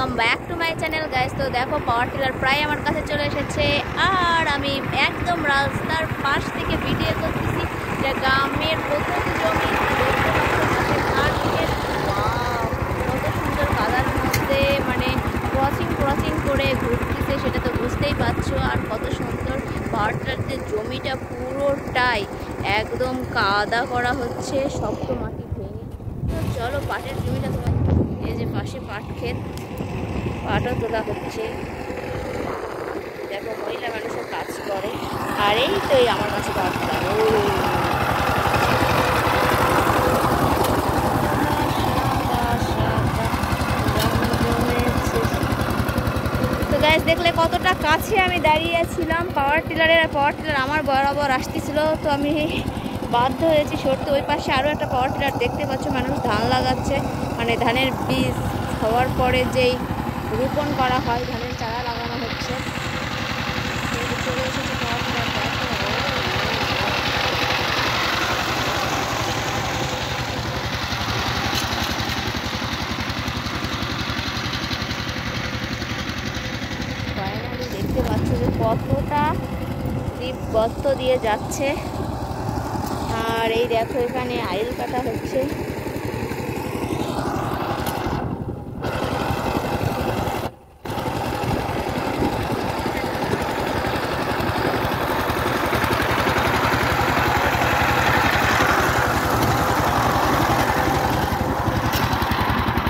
Welcome back to my channel guys. তো দেখো power tiller প্রায় আমার কাছে চলে এসেছে আর আমি একদম রাস্তার পাশ থেকে ভিডিও করতেছি যে গ্রামের প্রথম জমি কত সুন্দর কাদার মধ্যে মানে ক্রসিং করে ঘুরতেছে, সেটা তো বুঝতেই পারছো। আর কত সুন্দর পাওয়ার টিলার জমিটা পুরোটাই একদম কাদা করা হচ্ছে, শক্ত মাটি ভেঙে। তো চলো পাটের জমিটা তোমার, এই যে পাশে পাট ক্ষেত, পাটও তোলা হচ্ছে। দেখো মহিলা মানুষের কাজ করে আর এই তো আমার কাছে পাট তোলা। তো গাইস দেখলে কতটা কাছে আমি দাঁড়িয়েছিলাম পাওয়ার টিলারের, আর পাওয়ার টিলার আমার বরাবর আসতেছিল, তো আমি বাধ্য হয়েছি সরতে। ওই পাশে আরও একটা পাওয়ার টিলার দেখতে পাচ্ছ, মানুষ ধান লাগাচ্ছে, মানে ধানের বীজ হওয়ার পরে যেই রোপণ করা হয়, ধানের চারা লাগানো হচ্ছে। চলে এসেছে পাওয়ার টিলার। ফাইনালি দেখতে পাচ্ছ যে কতটা ডিপ গর্ত দিয়ে যাচ্ছে। আর এই দেখো এখানে আইল কাটা হচ্ছে।